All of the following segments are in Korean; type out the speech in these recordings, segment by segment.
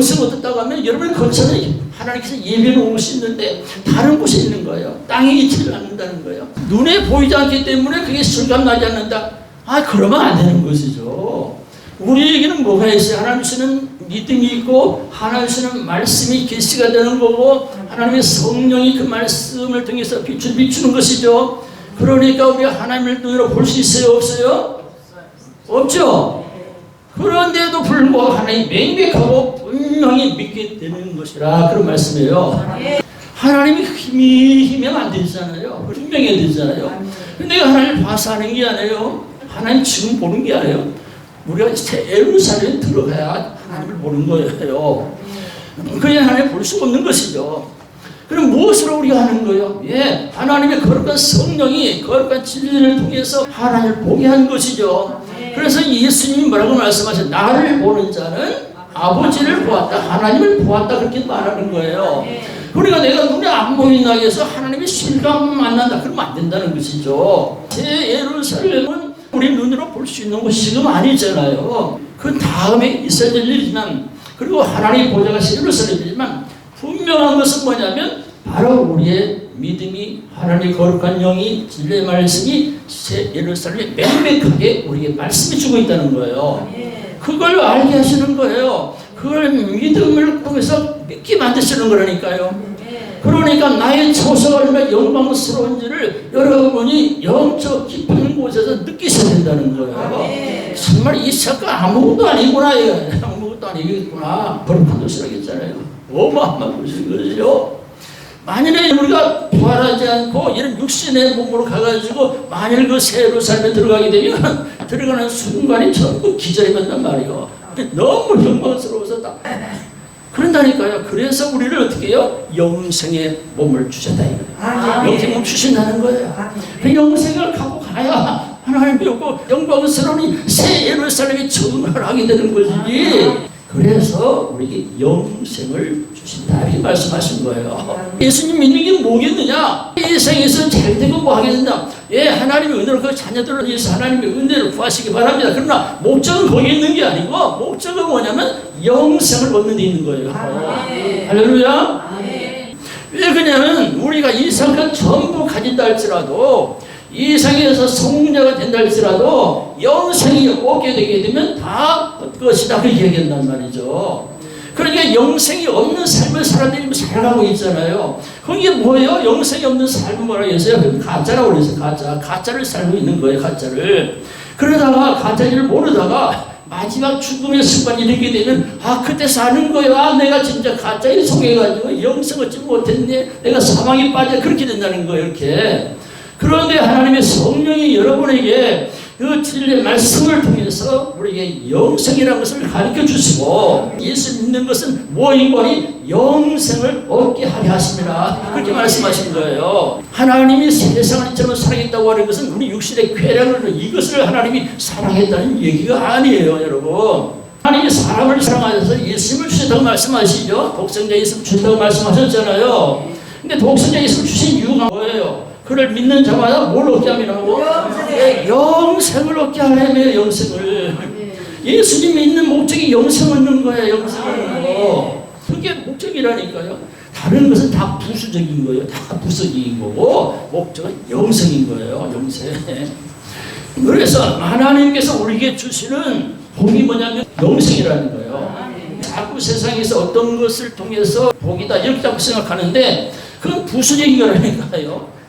영생 얻었다고 하면 여러분의 거처는 하나님께서 예비해 곳이 있는데 다른 곳에 있는 거예요. 땅에 있지를 않는다는 거예요. 눈에 보이지 않기 때문에 그게 실감나지 않는다. 그러면 안 되는 것이죠. 우리에게는 뭐가 있어요? 하나님 주시는 믿음이 있고 하나님 주시는 말씀이 계시가 되는 거고 하나님의 성령이 그 말씀을 통해서 비추는 것이죠. 그러니까 우리가 하나님을 눈으로 볼 수 있어요? 없어요? 없죠? 그런데도 불구하고 하나님이 명백하고 분명히 믿게 되는 것이라 그런 말씀이에요. 하나님이 희미하면 안 되잖아요. 분명해야 되잖아요. 근데 내가 하나님을 봐서 하는 게 아니에요. 하나님 지금 보는 게 아니에요. 우리가 예루살렘에 들어가야 하나님을 보는 거예요. 그냥 하나님을 볼 수 없는 것이죠. 그럼 무엇으로 우리가 하는 거예요? 하나님의 거룩한 성령이 거룩한 진리를 통해서 하나님을 보게 한 것이죠. 그래서 예수님이 뭐라고 말씀하셨어요? 나를 보는 자는 아버지를 보았다, 하나님을 보았다 그렇게 말하는 거예요. 그러니까 내가 눈에 안 보인다고 해서 하나님의 실감 만난다 그러면 안 된다는 것이죠. 새 예루살렘은 우리 눈으로 볼 수 있는 곳이 지금 아니잖아요. 그 다음에 있어야 될 일이지만, 그리고 하나님의 보좌가 예루살렘이지만 분명한 것은 뭐냐면 바로 우리의 믿음이 하나님의 거룩한 영이 진리의 말씀이 새 예루살렘에 명백하게 우리에게 말씀해 주고 있다는 거예요. 그걸 알게 하시는 거예요. 그걸 믿음을 통해서 믿게 만드시는 거라니까요. 그러니까 나의 처소가 얼마나 영광스러운지를 여러분이 영적 깊은 곳에서 느끼셔야 된다는 거예요. 정말 이 사가 아무것도 아니구나, 아무것도 아니겠구나. 거룩한 것이라겠잖아요. 어마어마한 것이죠. 만일에 우리가 부활하지 않고 이런 육신의 몸으로 가가지고 만일 그 새 예루살렘에 들어가게 되면 들어가는 순간이 전부 기절이 된단 말이에요. 너무 영광스러워서 딱 그런다니까요. 그래서 우리를 어떻게 해요? 영생의 몸을 주셨다 이거예요. 영생의 몸 주신다는 거예요. 그 영생을 갖고 가야 하나님 배우고 영광스러운 새 예루살렘에 적응을 하게 되는 것이지. 그래서 우리에게 영생을 주신다 이렇게 말씀하신 거예요. 예수님 믿는 게 뭐겠느냐? 이 세상에서 잘 되고 뭐 하겠느냐? 하나님의 은혜로 그 자녀들을 위해서 하나님의 은혜를 구하시기 바랍니다. 그러나 목적은 거기에 있는 게 아니고 목적은 뭐냐면 영생을 얻는 데 있는 거예요. 할렐루야. 왜 그러냐면 우리가 이 세상을 전부 가진다 할지라도 이 세상에서 성자가 된다 할지라도 영생이 오게 되게 되면 다 것이다 그렇게 얘기한단 말이죠. 그러니까 영생이 없는 삶을 사람들이 살아가고 있잖아요. 그게 뭐예요? 영생이 없는 삶은 뭐라고 했어요? 가짜라고 그랬어요. 가짜를 살고 있는 거예요. 가짜를. 그러다가 가짜를 모르다가 마지막 죽음의 순간이 되게 되면 그때 사는 거야. 내가 진짜 가짜에 속해가지고 영생 얻지 못했네. 내가 사망에 빠져 그렇게 된다는 거예요. 이렇게. 그런데 하나님의 성령이 여러분에게 그 진리의 말씀을 통해서 우리에게 영생이라는 것을 가르쳐 주시고 예수 믿는 것은 뭐이거니 영생을 얻게 하려 하십니다. 그렇게 말씀하신 거예요. 하나님이 세상을 이처럼 사랑했다고 하는 것은 우리 육신의 쾌락을 이것을 하나님이 사랑했다는 얘기가 아니에요. 여러분. 하나님이 사람을 사랑하셔서 예수님을 주셨다고 말씀하시죠. 독생자 예수 주셨다고 말씀하셨잖아요. 근데 독생자 예수 주신 이유가 뭐예요? 그를 믿는 자마다 뭘 얻게 하면하고 영생을 얻게 하려면 영생을 예수님 믿는 목적이 영생 얻는 거예요. 영생 얻는 거 그게 목적이라니까요. 다른 것은 다 부수적인 거예요. 다 부수적인 거고 목적은 영생인 거예요. 영생. 그래서 하나님께서 우리에게 주시는 복이 뭐냐면 영생이라는 거예요. 자꾸 세상에서 어떤 것을 통해서 복이다 이렇게 자꾸 생각하는데 그건 부수적인 거라니까요.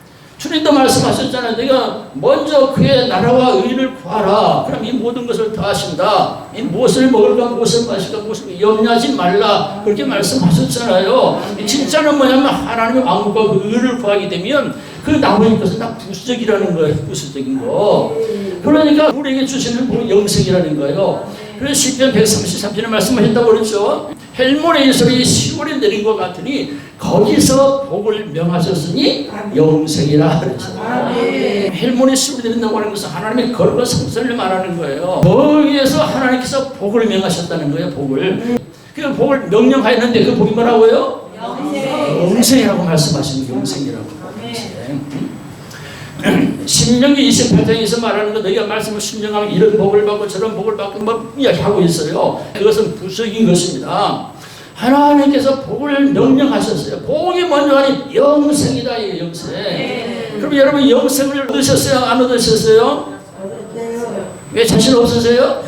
주님도 말씀하셨잖아요. 내가 먼저 그의 나라와 의를 구하라. 그럼 이 모든 것을 다 하신다. 이 무엇을 먹을까 무엇을 마실까 무엇을 염려하지 말라. 그렇게 말씀하셨잖아요. 진짜는 뭐냐면 하나님의 왕국과 그 의를 구하게 되면 그 나머지 것은 다 부수적이라는 거예요. 부수적인 거. 그러니까 우리에게 주시는 복은 영생이라는 거예요. 그래서 시편 133편에 말씀하셨다고 그랬죠. 헬몬의 소리 시골에 내린 것 같으니 거기서 복을 명하셨으니 영생이라 그랬어요. 헬몬의 시골에 내린다고 하는 것은 하나님의 거룩한 성선을 말하는 거예요. 거기에서 하나님께서 복을 명하셨다는 거예요. 복을. 그 복을 명령하였는데 그 복이 뭐라고요? 영생이라고 말씀하시는 게 영생이라고. 신명기 28장에서 말하는 거 너희가 말씀을 순종하면 이런 복을 받고 저런 복을 받고 뭐 이야기하고 있어요. 그것은 부수적인 것입니다. 하나님께서 복을 명령하셨어요. 복이 먼저 아니 영생이다. 이 영생. 그럼 여러분 영생을 얻으셨어요? 안 얻으셨어요? 왜 자신 없으세요?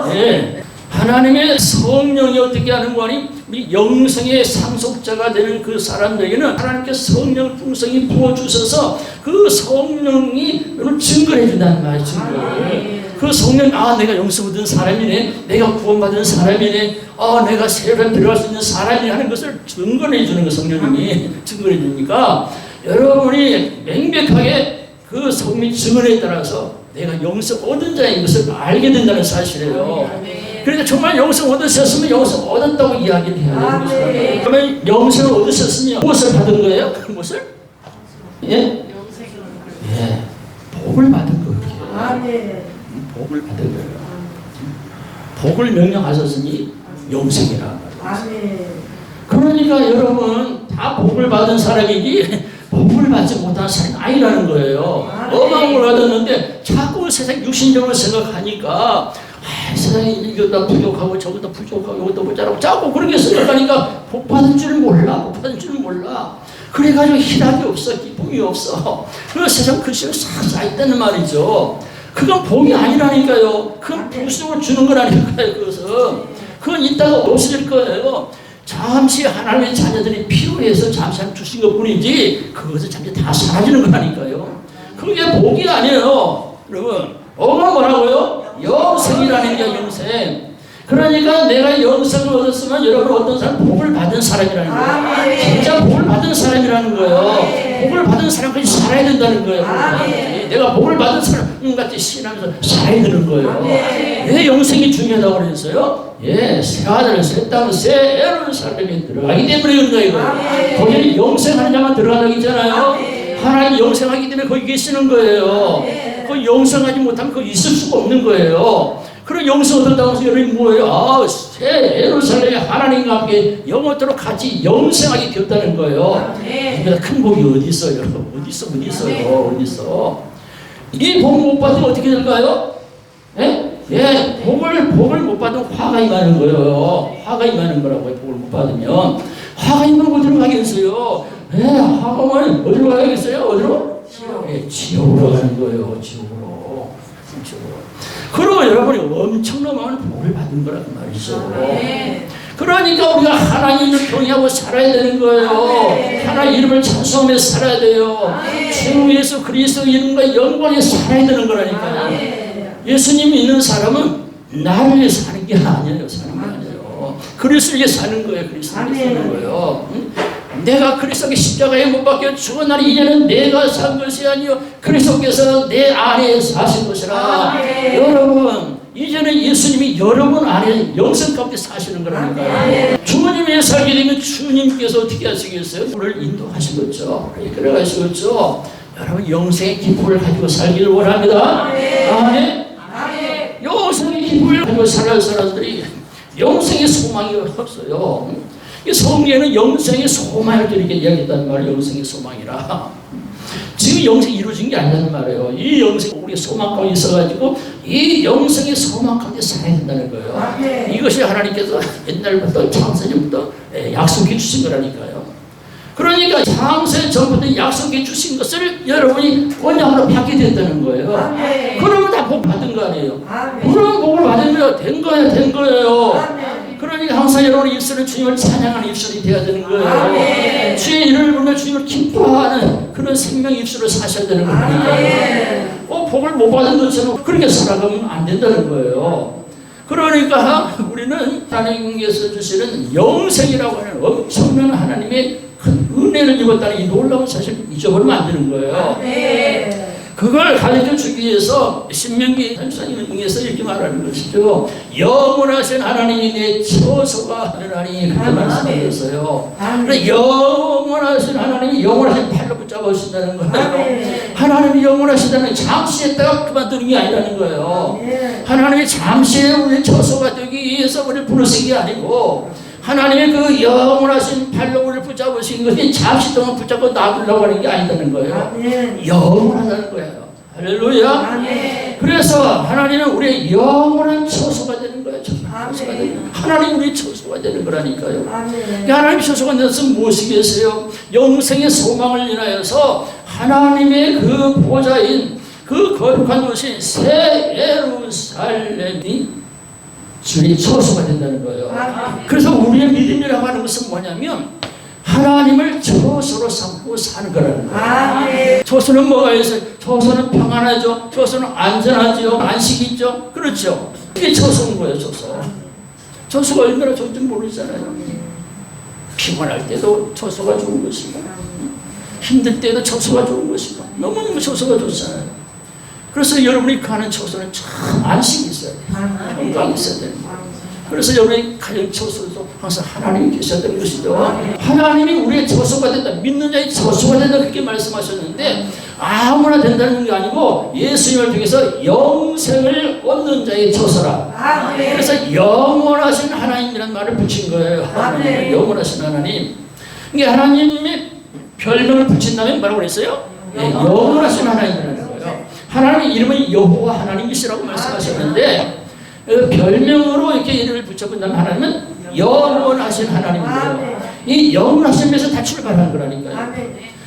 네. 하나님의 성령이 어떻게 하는 거니? 우리 영생의 상속자가 되는 그 사람들에게는 하나님께서 성령 풍성히 부어주셔서 그 성령이 증거해 준다는 말이에요. 증거를. 그 성령, 내가 영생 얻은 사람이네, 내가 구원받은 사람이네, 내가 세례를 들어갈 수 있는 사람이 하는 것을 증거해 주는 거 성령님이 증거해 주니까 여러분이 명백하게 그 성령 증언에 따라서 내가 영생 얻은 자인 것을 알게 된다는 사실이에요. 그러니까 정말 영생 얻으셨으면 영생 얻었다고 이야기를 해야 되는 거죠. 그러면 영생을 얻으셨으면 무엇을 받은 거예요? 무엇을? 예? 예. 복을 받은 거예요. 복을 받은 거예요. 복을 명령하셨으니 영생이라 말이에요. 그러니까 여러분 다 복을 받은 사람이지 복을 받지 못한 사람이 아니라는 거예요. 어마음을 받았는데 자꾸 세상 육신적으로 생각하니까 세상에 이것도 부족하고 저것도 부족하고 이것도 모자라고 자꾸 그렇게 생각하니까 복 받은 줄은 몰라. 복 받은 줄은 몰라. 그래가지고 희락이 없어. 기쁨이 없어. 그 세상 글씨가 싹 쌓였다는 말이죠. 그건 복이 아니라니까요. 그건 부수적으로 주는 거라니까요. 그건 이따가 없어질 거예요. 잠시 하나님의 자녀들이 필요해서 잠시 주신 것 뿐이지 그것은 잠시 다 사라지는 거라니까요. 그게 복이 아니에요. 여러분 복은 뭐라고요? 영생이라는 게 영생. 그러니까 내가 영생을 얻었으면 여러분 어떤 사람 복을 받은 사람이라는 거예요. 진짜 복을 받은 사람이라는 거예요. 복을 받은 사람까지 살아야 된다는 거예요. 내가 복을 받은 사람 같이 신하면서 살아야 되는 거예요. 왜 영생이 중요하다고 그랬어요? 예, 새 하늘, 새 땅, 새 애를 사람이 들어가기 때문에 그런 거예요. 거기는 영생하는 자만 들어가는 있잖아요. 하나님 영생하기 때문에 거기 계시는 거예요. 그 영생하지 못하면 거기 있을 수가 없는 거예요. 그런 영생 얻었다고 해서 여러분이 뭐예요? 새 예루살렘에 하나님과 함께 영원토록 같이 영생하게 되었다는 거예요. 이보다 큰 복이 어디 있어요? 어디 있어요? 이 복 못 받으면 어떻게 될까요? 예, 복을 못 받으면 화가 임하는 거예요. 화가 임하는 거라고요. 복을 못 받으면 화가 임하면 어디로 가겠어요? 예, 화가 임하면 어디로 가야겠어요? 어디로? 지옥으로 가는 거예요. 지옥으로. 그러면 여러분이 엄청난 복을 받은 거란 말이죠. 그러니까 우리가 하나님을 경외하고 살아야 되는 거예요. 하나님 이름을 찬송하며 살아야 돼요. 주 예수 그리스도 이름과 영광에 살아야 되는 거라니까요. 예수님 믿는 사람은 나를 위해 사는 게 아니에요. 그리스도에게 사는 거예요. 그리스도에게 사는 거예요. 내가 그리스도께 십자가에 못 박혀 죽은 날이 이제는 내가 산 것이 아니요 그리스도께서 내 안에 사신 것이라. 여러분 이제는 예수님이 여러분 안에 영생 가운데 사시는 거라니까요. 주님에 살게 되면 주님께서 어떻게 하시겠어요? 우리를 인도하시겠죠. 이끌어가시겠죠. 여러분 영생의 기쁨을 가지고 살기를 원합니다. 아멘. 영생의 기쁨을 가지고 살아야 사람들이 영생의 소망이 없어요. 이 성경에는 영생의 소망을 이렇게 이야기했단 말이에요. 영생의 소망이라. 지금 영생이 이루어진 게 아니라는 말이에요. 이 영생이 우리 소망 가운데 있어가지고 이 영생의 소망 가운데 살아야 된다는 거예요. 이것이 하나님께서 옛날부터 창세전부터 약속해 주신 거라니까요. 그러니까 창세 전부터 약속해 주신 것을 여러분이 언약으로 받게 된다는 거예요. 그러면 다 복 받은 거 아니에요. 그런 복을 받으면 된 거예요. 그러니까 항상 여러분의 입술은 주님을 찬양하는 입술이 되어야 되는 거예요. 주의 이름을 부르며 주님을 기뻐하는 그런 생명 입술을 사셔야 되는 거니까요. 복을 못 받은 것처럼 그렇게 살아가면 안 된다는 거예요. 그러니까 우리는 하나님께서 주시는 영생이라고 하는 엄청난 하나님의 큰 은혜를 입었다는 이 놀라운 사실을 잊어버리면 안 되는 거예요. 그걸 가르쳐주기 위해서 신명기 34장에서 이렇게 말하는 것이죠. 영원하신 하나님이 내 처소가 하나님이 그렇게 말씀하셨어요. 영원하신 하나님이 영원하신 팔로 붙잡아 주신다는 거예요. 하나님이 영원하시다는 잠시 했다가 그만두는 게 아니라는 거예요. 하나님이 잠시에 우리 처소가 되기 위해서 우리를 부르신 게 아니고 하나님의 그 영원하신 팔로 우리를 붙잡으신 것이 잠시 동안 붙잡고 놔두려고 하는 게 아니라는 거예요. 영원하다는 거예요. 할렐루야. 아멘. 그래서 하나님은 우리의 영원한 처소가 되는 거예요. 처소가 되는 거예요. 하나님 우리의 처소가 되는 거라니까요. 아멘. 하나님 처소가 되는 것은 무엇이겠어요? 영생의 소망을 인하여서 하나님의 그 보좌인 그 거룩한 도시인 새 예루살렘이 주의 처소가 된다는 거예요. 그래서 우리의 믿음이라고 하는 것은 뭐냐면 하나님을 처소로 삼고 사는 거라는 거예요. 처소는 뭐가 있어요? 처소는 평안하죠. 처소는 안전하죠. 안식이 있죠. 그렇죠. 그게 처소인 거예요. 처소가 얼마나 좋은지 모르잖아요. 피곤할 때도 처소가 좋은 것이고 힘들 때도 처소가 좋은 것이고 너무너무 처소가 좋잖아요. 그래서 여러분이 가는 처소는 참 안식이 있어야 돼요. 건강이 있어야 되는 거예요. 그래서 여러분이 가는 처소도 항상 하나님이 계셔야 되는 것이죠. 하나님이 우리의 처소가 된다. 믿는 자의 처소가 된다. 그렇게 말씀하셨는데 아무나 된다는 게 아니고 예수님을 통해서 영생을 얻는 자의 처소라. 그래서 영원하신 하나님이라는 말을 붙인 거예요. 영원하신 하나님. 이게 하나님이 별명을 붙인다면 뭐라고 그랬어요? 네, 영원하신 하나님이라는 거예요. 하나님의 이름은 여호와 하나님이시라고 말씀하셨는데 별명으로 이렇게 이름을 붙여본다면 하나님은 영원하신 하나님이에요. 이 영원하심에서 다 출발한 거라니까요.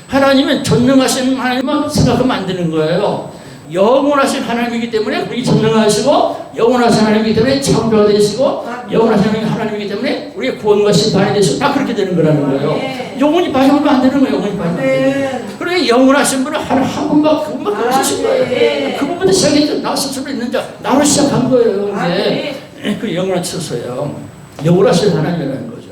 하나님은 전능하신 하나님만 생각하면 안 되는 거예요. 영원하신 하나님이기 때문에 우리 전능하시고 영원하신 하나님이기 때문에 창조가 되시고 영원하신 하나님이기 때문에 우리의 구원과 심판이 되시고 다 그렇게 되는 거라는 거예요. 영원히 빠지면 안 되는 거예요. 영원히 빠지면 안 되는 거예요. 그러니까 영원하신 분은 한 분만 그분밖에 없으신 거예요. 그분부터 시작했죠. 나 스스로 있는 자 나로 시작한 거예요. 이제 그 영원한 처소예요. 영원하신 하나님이라는 거죠.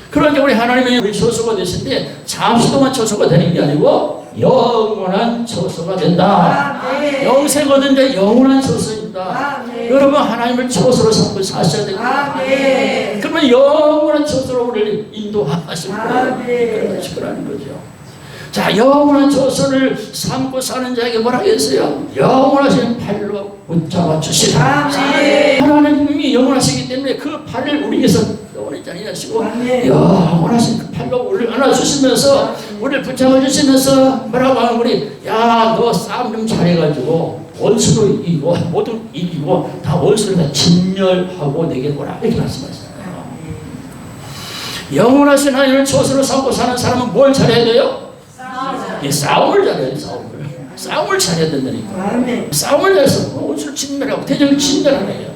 그런데 우리 하나님이 우리 처소가 되신데 잠시 동안 처소가 되는 게 아니고 영원한 처소가 된다. 영생 얻은 자 영원한 처소입니다. 여러분 하나님을 처소로 삼고 사셔야 됩니다. 그러면 영원한 처소로 우리를 인도하실 거예요. 그러는 거죠. 자, 영원한 처소를 삼고 사는 자에게 뭐라 했어요? 영원하신 팔로 붙잡아 주시라. 하나님이 영원하시기 때문에 그 팔을 우리에게서 영원히 하시고 영원하신 그 팔로 우리를 안아주시면서 우리를 붙잡아 주시면서 뭐라고 하는 우리 야, 너 싸움 좀 잘해가지고 원수로 이기고 모두 이기고 다 원수를 다 진멸하고 내게 오라 이렇게 말씀하셨어요. 영원하신 하나님을 처소로 삼고 사는 사람은 뭘 잘해야 돼요? 싸움을 잘해야 돼. 싸움을 잘해야 된다니까. 싸움을 해서 원수를 진멸하고 대적을 진멸하네요.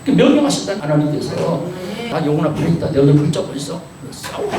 명령하신다는 하나님께서 나 영원한 팔 있다. 내 오늘 붙잡고 있어. 싸워.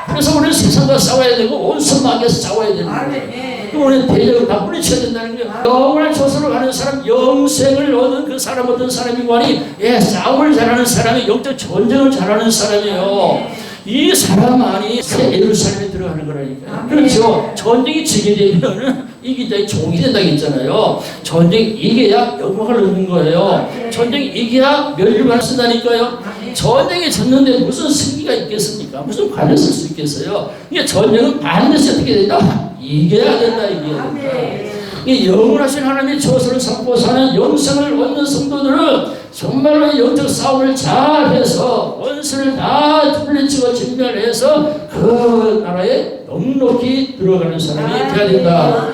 그래서 우리는 세상과 싸워야 되고 원수 마귀에서 싸워야 되는 거예요. 우리는 대적을 다 뿌리쳐야 된다는 거예요. 영원한 처소로 가는 사람, 영생을 얻은 그 사람 어떤 사람이고 하니 싸움을 잘하는 사람이 영적 전쟁을 잘하는 사람이에요. 이 사람만이 새 예루살렘에 들어가는 거라니까요. 그렇죠. 전쟁이 지게 되면은 이긴 자의 종이 된다고 했잖아요. 전쟁이 이겨야 영광을 얻는 거예요. 전쟁이 이겨야 멸류관을 쓴다니까요. 전쟁에 졌는데 무슨 승리가 있겠습니까? 무슨 관을 쓸 수 있겠어요? 이게 전쟁은 반드시 어떻게 된다? 이겨야 된다. 이겨야 된다. 이 영원하신 하나님의 처소를 삼고 사는 영생을 얻는 성도들은 정말로 영적 싸움을 잘해서 원수를 다 물리치고 진멸해서 그 나라에 넉넉히 들어가는 사람이 되어야 된다.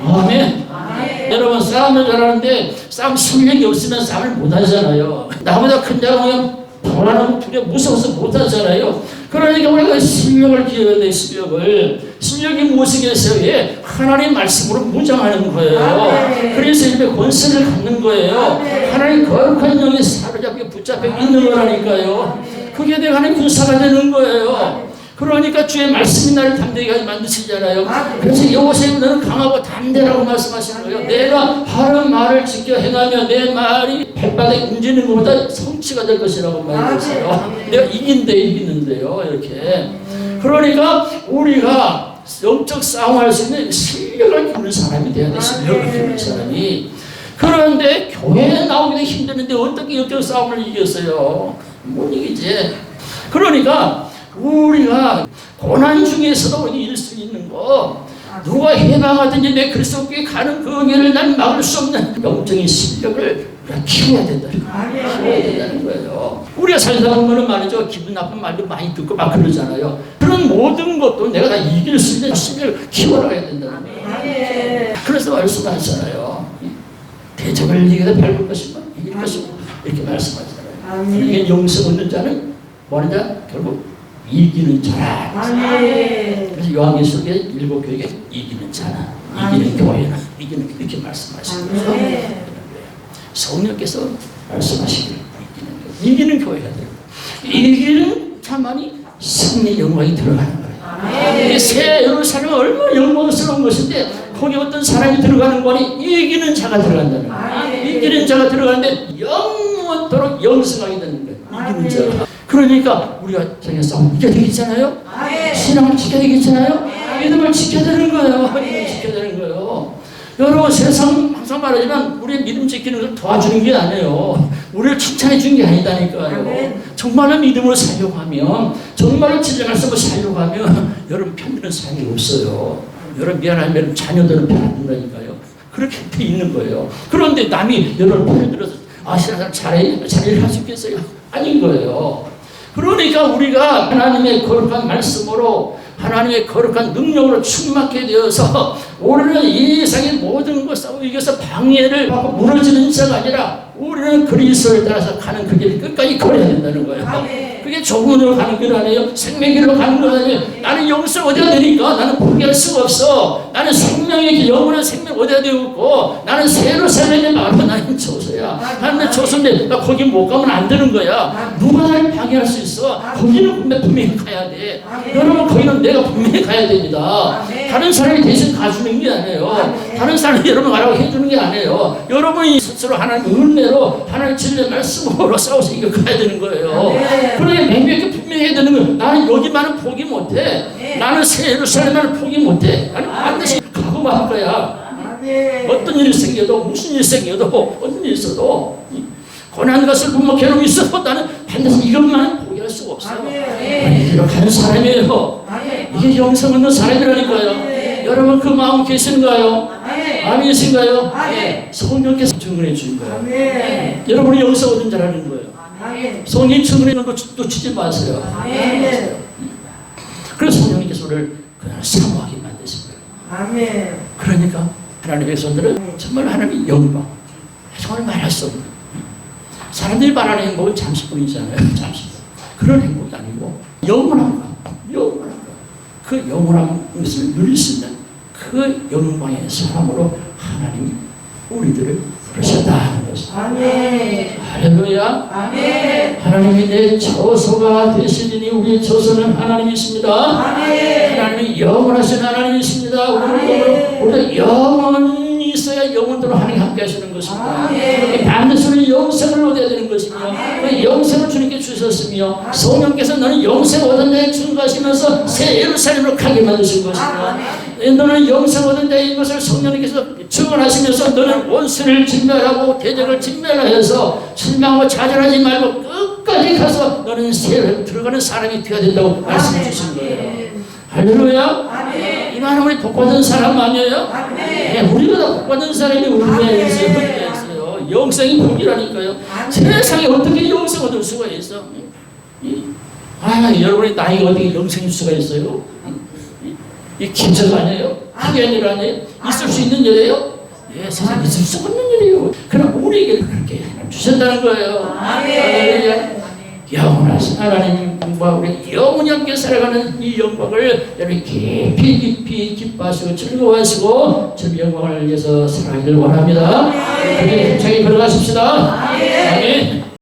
아멘. 여러분 싸움을 잘하는데 싸움 실력이 없으면 싸움을 못하잖아요. 나보다 큰 자가 그냥 불안하고 두려워 무서워서 못하잖아요. 그러니까 우리가 실력을 기여해야 돼. 실력이 무엇이겠어요? 하나님의 말씀으로 무장하는 거예요. 그래서 이렇게 권세를 갖는 거예요. 하나님 거룩한 영에 사로잡혀 붙잡혀 있는 거라니까요. 그게 내가 하나님 군사가 되는 거예요. 그러니까 주의 말씀이 나를 담대하게 하게 만드시잖아요. 그래서 여호수아는 너는 강하고 담대라고 말씀하시는 거예요. 내가 하는 말을 지켜 행하며 내 말이 발바닥에 움직이는 것보다 성취가 될 것이라고 말했어요. 내가 이기는데요. 이렇게. 그러니까 우리가 영적 싸움할 수 있는 실력을 기르는 사람이 돼야 돼. 실력을 기르는 사람이. 그런데 교회에 나오기도 힘드는데 어떻게 영적 싸움을 이겼어요? 못 이기지. 그러니까 우리가 고난 중에서도 이길 수 있는 거 누가 해방하든지 내 그리스도께 가는 그 길을 난 막을 수 없는 영적인 실력을 우리가 키워야 된다는 거예요. 우리가 살다 보면은 말이죠, 기분 나쁜 말도 많이 듣고 막 그러잖아요. 그런 모든 것도 내가 다 이길 수 있는 신을 키워나가야 된다는 거예요. 그래서 말씀하잖아요. 대적을 이기다 밟을 것이고 이길 것이고 이렇게 말씀하잖아요. 이게 영성 얻는 자는 뭐냐? 결국 이기는 자라. 그래서 요한계시록에 7 교회에 이기는 자나, 이기는 교회나, 이기는 이렇게 말씀하시는 거죠. 성령께서 말씀하시기를 이기는 교회가 되고, 이기는 자만이 승리의 영광이 들어가는 거예요. 이 새 예루살렘은 얼마나 영광스러운 것인데 거기 어떤 사람이 들어가는 거니 이기는 자가 들어간다는 거예요. 이기는 자가 들어가는데 영원토록 영생하게 되는 거예요. 이기는 자가. 그러니까 우리가 자기가 싸움 이겨야 되겠잖아요. 신앙을 지켜야 되겠잖아요. 믿음을 지켜야 되는 거예요. 믿음을 지켜야 되는 거예요. 여러분, 세상 항상 말하지만 우리의 믿음 지키는 걸 도와주는 게 아니에요. 우리를 칭찬해 주는 게 아니다니까요. 정말로 믿음으로 살려고 하면, 정말로 진정할 수 없고 살려고 하면 여러분 편드는 사람이 없어요. 여러분 미안하면 자녀들은 편든다니까요. 그렇게 돼 있는 거예요. 그런데 남이 여러분 편들어서 신앙생활 잘 일할 수 있겠어요? 아닌 거예요. 그러니까 우리가 하나님의 거룩한 말씀으로, 하나님의 거룩한 능력으로 충만하게 되어서 우리는 이 세상의 모든 것을 이겨서 방해를 받고 무너지는 자가 아니라 우리는 그리스도를 따라서 가는 그 길을 끝까지 걸어야 된다는 거예요. 그게 좁은 길로 가는 길 아니에요? 생명의 길로 가는 거 아니에요? 나는 영생을 얻어야 되니까 나는 포기할 수가 없어. 나는 생명의 길, 영원한 생명을 얻어야 되고, 나는 새로 살려면 하나님 조서야. 하나님의 조서인데 나 거기 못 가면 안 되는 거야. 누가 나를 방해할 수 있어? 거기는 분명히 가야 돼. 여러분, 거기는 내가 분명히 가야 됩니다. 다른 사람이 대신 가주는 게 아니에요. 다른 사람이 여러분 가라고 해주는 게 아니에요. 여러분이 스스로 하나님 은혜로, 하나님 진리의 말씀으로 싸워서 이겨가야 되는 거예요. 그러니 명백히 분명해야 되는 거예요. 나는 여기만은 포기 못해. 나는 새 예루살렘만은 포기 못해. 나는 반드시 가고 말 거야. 어떤 일이 생겨도, 무슨 일이 생겨도, 어떤 일이 있어도, 고난과 슬픔과 괴로움이 있어도 나는 반드시 이것만은 포기할 수가 없어요. 이렇게 하는 사람이에요. 이게 영성 얻는 사람이라니까요. 여러분 그 마음 계신가요? 아멘이신가요? 성령께서 증언해 주신 거예요. 여러분이 영성 얻은 자라는 거예요. 성령 증언해 놓고 놓치지 마세요. 그래서 성령님께서 우리를 그냥 사모하게 만드신 거예요. 그러니까 하나님의 백성들은 정말 하나님의 영광, 정말 말할 수 없는, 사람들이 말하는 행복은 잠시뿐이잖아요. 잠시. 그런 행복이 아니고 영원한 것, 영원한 것. 그 영원한 것을 누릴 수 있는 그 영광의 사람으로 하나님이 우리들을 부르셨다 하는 것입니다. 할렐루야. 하나님이 내 처소가 되시리니 우리의 처소는 하나님이십니다. 하나님이 영원하신 하나님이십니다. 우리는 영원히 있어야 영원토록 하나님 함께 하시는 것입니다. 반드시 우리 영생을 얻어야 되는 것이며, 그 영생을 주님께 주셨으며, 성령께서 너는 영생 얻은 자에 증거하시면서 새 예루살렘으로 가게 만드신 것이며, 너는 영생 얻은 자인 것을 성령님께서 증언하시면서 너는 원수를 진멸하고 대적을 진멸하여서 실망하고 좌절하지 말고 끝까지 가서 너는 새 들어가는 사람이 되어야 된다고 말씀해 주신 거예요. 할렐루야. 이 말은 우리 복받은 사람 아니에요? 우리가 다 복받은 사람이 우리가 있어요. 영생이 복이라니까요. 세상에 어떻게 영생 얻을 수가 있어? 여러분의 나이가 어떻게 영생일 수가 있어요? 이 기적 아니에요? 하기한 일 아니에요? 있을 수 있는 일이에요? 세상에 있을 수 없는 일이에요. 그럼 우리에게 그렇게 주셨다는 거예요. 영원하신 하나님과 우리 영원히 함께 살아가는 이 영광을 여러분 깊이 기뻐하시고 즐거워하시고 저 영광을 위해서 살아가기를 원합니다. 그렇게 힘차게 걸어가십시다. 아멘.